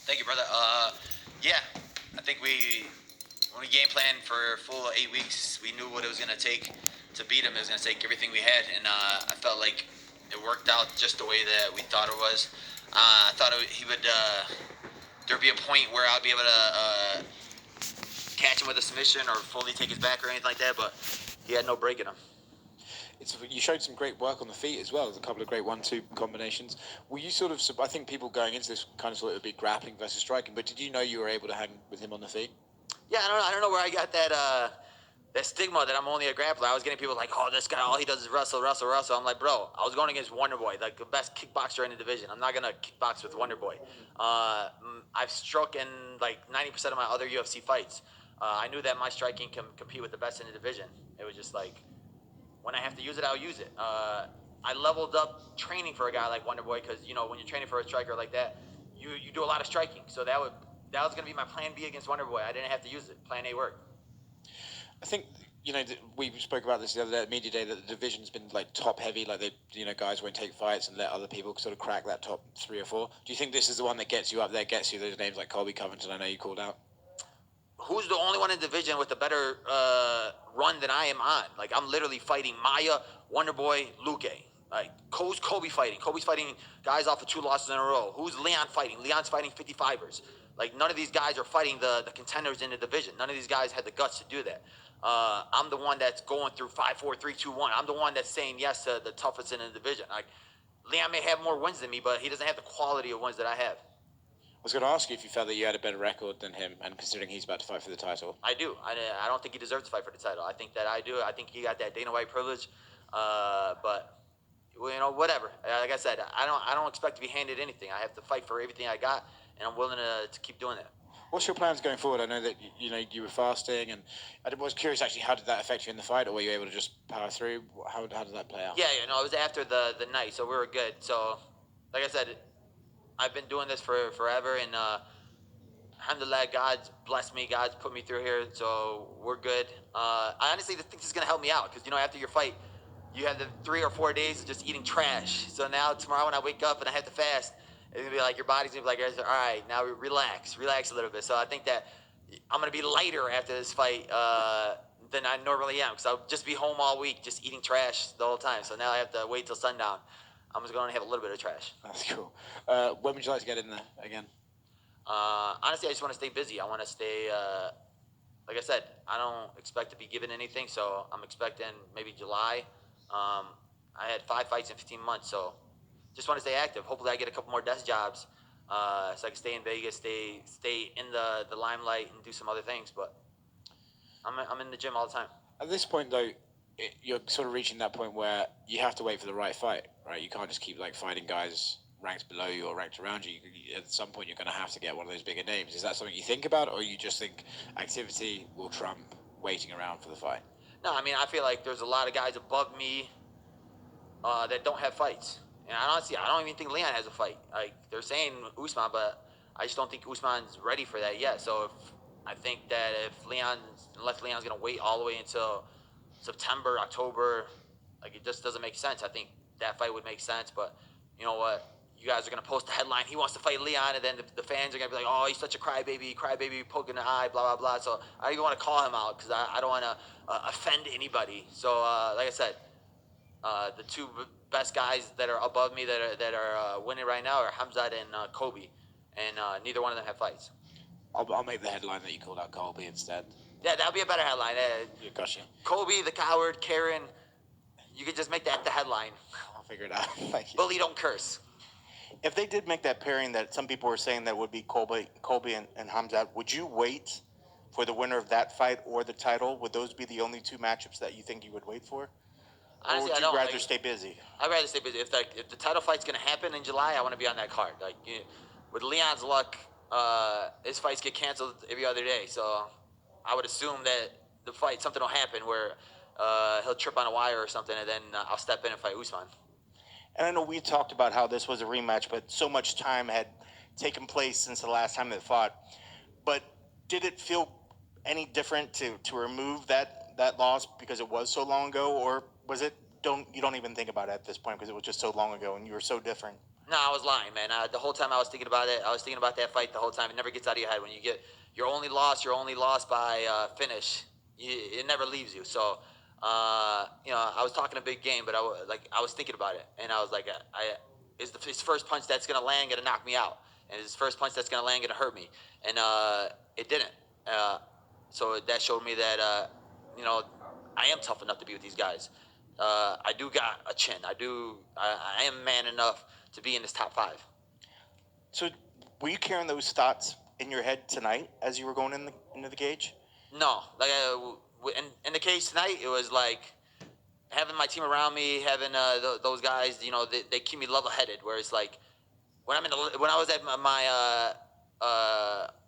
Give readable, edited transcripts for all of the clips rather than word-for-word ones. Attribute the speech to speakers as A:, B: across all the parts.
A: Thank you, brother. Yeah, I think when we game planned for a full 8 weeks, we knew what it was going to take to beat him. It was going to take everything we had, and I felt like it worked out just the way that we thought it was. I thought he would. There'd be a point where I'd be able to catch him with a submission or fully take his back or anything like that, but he had no break in him.
B: You showed some great work on the feet as well. There's a couple of great 1-2 combinations. Were you sort of? I think people going into this kind of thought it would be grappling versus striking, but did you know you were able to hang with him on the feet?
A: Yeah, I don't know where I got that stigma that I'm only a grappler. I was getting people like, oh, this guy, all he does is wrestle. I'm like, bro, I was going against Wonder Boy, like the best kickboxer in the division. I'm not gonna kickbox with Wonder Boy. I've struck in like 90% of my other UFC fights. I knew that my striking can compete with the best in the division. It was just like, when I have to use it, I'll use it. I leveled up training for a guy like Wonder Boy because when you're training for a striker like that, you do a lot of striking. So that was gonna be my plan B against Wonder Boy. I didn't have to use it. Plan A worked.
B: I think we spoke about this the other day at media day that the division's been like top heavy, like guys won't take fights and let other people sort of crack that top 3 or 4. Do you think this is the one that gets you up there, gets you those names like Coby Covington? I know you called out.
A: Who's the only one in the division with a better run than I am on? Like, I'm literally fighting Maya, Wonder Boy, Luque. Like, who's Coby fighting? Coby's fighting guys off of 2 losses in a row. Who's Leon fighting? Leon's fighting 55ers. Like, none of these guys are fighting the contenders in the division. None of these guys had the guts to do that. I'm the one that's going through 5, 4, 3, 2, 1. I'm the one that's saying yes to the toughest in the division. Like, Leon may have more wins than me, but he doesn't have the quality of wins that I have.
B: I was going to ask you if you felt that you had a better record than him, and considering he's about to fight for the title.
A: I do. I don't think he deserves to fight for the title. I think that I do. I think he got that Dana White privilege. But whatever. Like I said, I don't expect to be handed anything. I have to fight for everything I got, and I'm willing to keep doing that.
B: What's your plans going forward? I know that you were fasting, and I was curious actually, how did that affect you in the fight, or were you able to just power through? How did that play out?
A: Yeah, it was after the night, so we were good. So, like I said, I've been doing this for forever, and alhamdulillah, God's blessed me. God's put me through here, so we're good. I honestly think this is gonna help me out because after your fight, you have the 3 or 4 days of just eating trash. So now tomorrow when I wake up and I have to fast, it's gonna be like your body's gonna be like, all right, now relax a little bit. So I think that I'm gonna be lighter after this fight than I normally am because I'll just be home all week just eating trash the whole time. So now I have to wait till sundown. I'm just gonna have a little bit of trash.
B: That's cool. When would you like to get in there again?
A: Honestly, I just want to stay busy. I want to stay, like I said, I don't expect to be given anything, so I'm expecting maybe July. I had 5 fights in 15 months, so just want to stay active. Hopefully I get a couple more desk jobs so I can stay in Vegas, stay in the limelight and do some other things, but I'm in the gym all the time.
B: At this point, though, you're sort of reaching that point where you have to wait for the right fight, right? You can't just keep fighting guys ranked below you or ranked around you. At some point, you're going to have to get one of those bigger names. Is that something you think about, or you just think activity will trump waiting around for the fight?
A: No, I feel like there's a lot of guys above me that don't have fights. And honestly, I don't even think Leon has a fight. Like, they're saying Usman, but I just don't think Usman's ready for that yet. So I think that unless Leon's going to wait all the way until September, October, like, it just doesn't make sense. I think that fight would make sense, but you know what? You guys are going to post a headline, he wants to fight Leon, and then the fans are going to be like, oh, he's such a crybaby, poking the eye, blah, blah, blah. So I don't even want to call him out because I don't want to offend anybody. So, like I said, the 2 best guys that are above me that are winning right now are Hamzat and Coby, and neither one of them have fights.
B: I'll make the headline that you called out Colby instead.
A: Yeah, that'll be a better headline.
B: Gotcha.
A: Coby, the coward, Karen, you could just make that the headline.
B: I'll figure it out. Thank you.
A: Bully, don't curse.
C: If they did make that pairing that some people were saying that would be Colby and Hamzat, would you wait for the winner of that fight or the title? Would those be the only 2 matchups that you think you would wait for?
A: Honestly,
C: or would you rather stay busy?
A: I'd rather stay busy. If the title fight's going to happen in July, I want to be on that card. Like, with Leon's luck, his fights get canceled every other day. So I would assume that something will happen where he'll trip on a wire or something, and then I'll step in and fight Usman.
C: And I know we talked about how this was a rematch, but so much time had taken place since the last time they fought. But did it feel any different to remove that loss because it was so long ago, or was it you don't even think about it at this point because it was just so long ago and you were so different?
A: No, I was lying, man. The whole time I was thinking about it. I was thinking about that fight the whole time. It never gets out of your head. When you get your only loss, by finish. It never leaves you. So, I was talking a big game, but I was thinking about it, and I was like, is his first punch that's gonna land gonna knock me out, and his first punch that's gonna land gonna hurt me, and it didn't. Uh, so that showed me that you know I am tough enough to be with these guys. I do got a chin. I am man enough to be in this top five.
C: So, were you carrying those thoughts in your head tonight as you were going into the cage?
A: No, like in the case tonight, it was like having my team around me, having those guys. They keep me level-headed. Where it's like when I was at my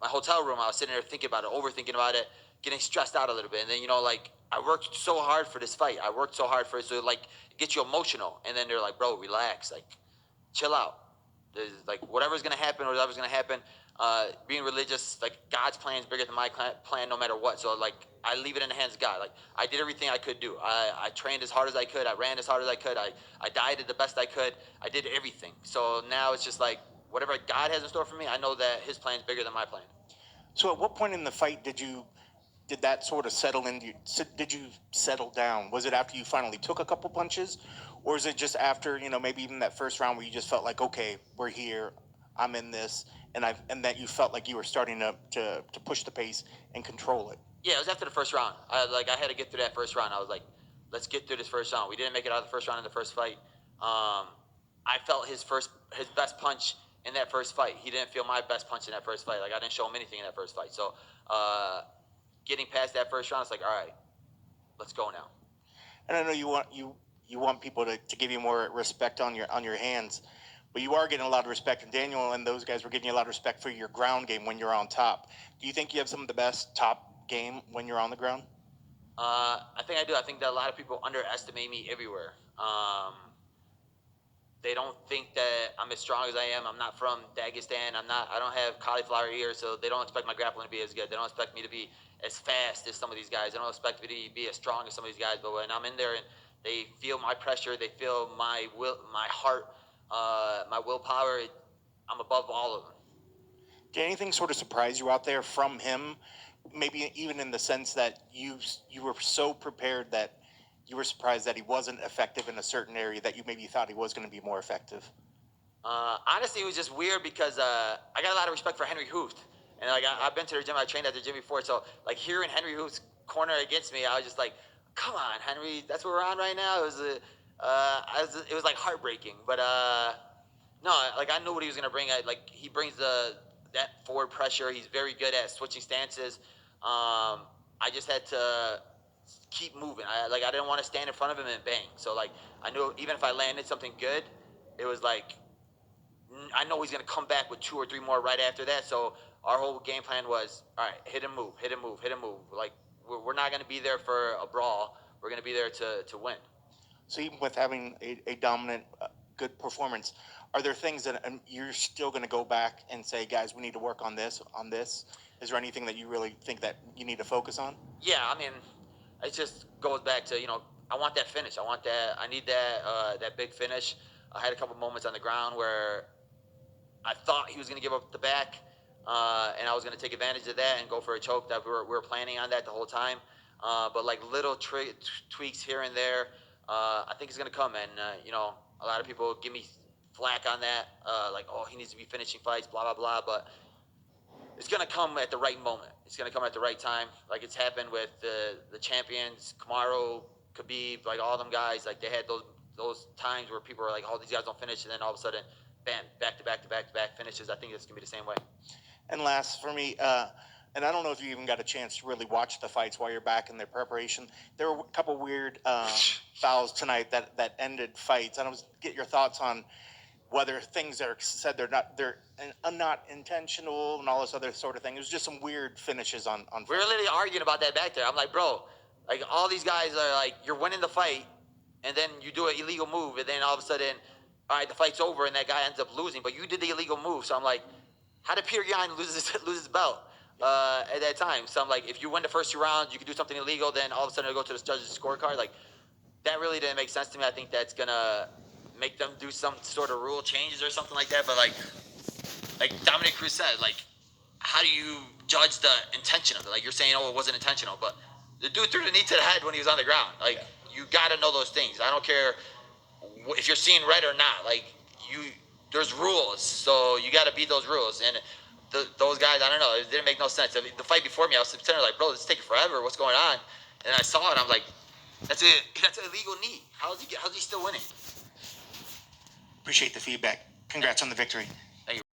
A: hotel room, I was sitting there thinking about it, overthinking about it, getting stressed out a little bit, and then like I worked so hard for this fight. I worked so hard for it, so like it gets you emotional, and then they're like, bro, relax, like chill out. There's like whatever's gonna happen, whatever's gonna happen. Being religious, like God's plan is bigger than my plan, no matter what. So like I leave it in the hands of God. Like I did everything I could do. I trained as hard as I could. I ran as hard as I could. I dieted the best I could. I did everything. So now it's just like whatever God has in store for me, I know that His plan is bigger than my plan.
C: So, at what point in the fight did that sort of settle into you? Did you settle down? Was it after you finally took a couple punches, or is it just after maybe even that first round where you just felt like, okay, we're here, I'm in this, and that you felt like you were starting to push the pace and control it?
A: Yeah, it was after the first round. I had to get through that first round. I was like, let's get through this first round. We didn't make it out of the first round in the first fight. I felt his best punch in that first fight. He didn't feel my best punch in that first fight. Like I didn't show him anything in that first fight. So getting past that first round, it's like, all right, let's go now.
C: And I know you want people to give you more respect on your hands, but you are getting a lot of respect. And Daniel and those guys were getting you a lot of respect for your ground game when you're on top. Do you think you have some of the best top game when you're on the ground?
A: I think I do. I think that a lot of people underestimate me everywhere. They don't think that I'm as strong as I am. I'm not from Dagestan. I don't have cauliflower ears, so they don't expect my grappling to be as good. They don't expect me to be as fast as some of these guys. They don't expect me to be as strong as some of these guys. But when I'm in there and they feel my pressure, they feel my will, my heart, my willpower, I'm above all of them.
C: Did anything sort of surprise you out there from him? Maybe even in the sense that you were so prepared that you were surprised that he wasn't effective in a certain area that you maybe thought he was going to be more effective.
A: Honestly, it was just weird because I got a lot of respect for Henry Hooft, and like I've been to the gym, I trained at the gym before, so like hearing Henry Hooft's corner against me, I was just like, come on, Henry, that's what we're on right now. It was like heartbreaking, but no, like I knew what he was gonna bring. Like he brings that forward pressure. He's very good at switching stances. I just had to keep moving. I didn't want to stand in front of him and bang. So like I knew even if I landed something good, it was like I know he's gonna come back with 2 or 3 more right after that. So our whole game plan was all right, hit and move, hit and move, hit and move. Like we're not gonna be there for a brawl. We're gonna be there to win.
C: So even with having a dominant, good performance, are there things that you're still going to go back and say, guys, we need to work on this, on this? Is there anything that you really think that you need to focus on?
A: Yeah, I mean, it just goes back to I want that finish. I need that big finish. I had a couple moments on the ground where I thought he was going to give up the back, and I was going to take advantage of that and go for a choke. That we were planning on that the whole time. But like little tweaks here and there, I think it's going to come. And a lot of people give me flack on that, like, oh, he needs to be finishing fights, blah blah blah. But it's going to come at the right moment. It's going to come at the right time. Like it's happened with the champions, Kamaru, Khabib, like all them guys. Like they had those times where people were like, oh, these guys don't finish, and then all of a sudden, bam, back to back to back to back finishes. I think it's going to be the same way.
C: And last for me, and I don't know if you even got a chance to really watch the fights while you're back in their preparation. There were a couple weird fouls tonight that ended fights. I don't get your thoughts on whether things are said they're not intentional and all this other sort of thing. It was just some weird finishes on.
A: We were literally arguing about that back there. I'm like, bro, like all these guys are like, you're winning the fight, and then you do an illegal move, and then all of a sudden, all right, the fight's over, and that guy ends up losing, but you did the illegal move. So I'm like, how did Peter Yan lose his belt at that time? So I'm like, if you win the first 2 rounds, you can do something illegal, then all of a sudden it'll go to the judges' scorecard. Like, that really didn't make sense to me. I think that's gonna make them do some sort of rule changes or something like that. But like Dominic Cruz said, like, how do you judge the intention of it? Like, you're saying, oh, it wasn't intentional, but the dude threw the knee to the head when he was on the ground. Like, you got to know those things. I don't care if you're seeing red or not. Like, there's rules, so you got to beat those rules. And those guys, I don't know, it didn't make no sense. I mean, the fight before me, I was sitting there like, bro, this is taking forever. What's going on? And I saw it. I'm like, that's an illegal knee. How's he still winning?
C: Appreciate the feedback. Congrats on the victory.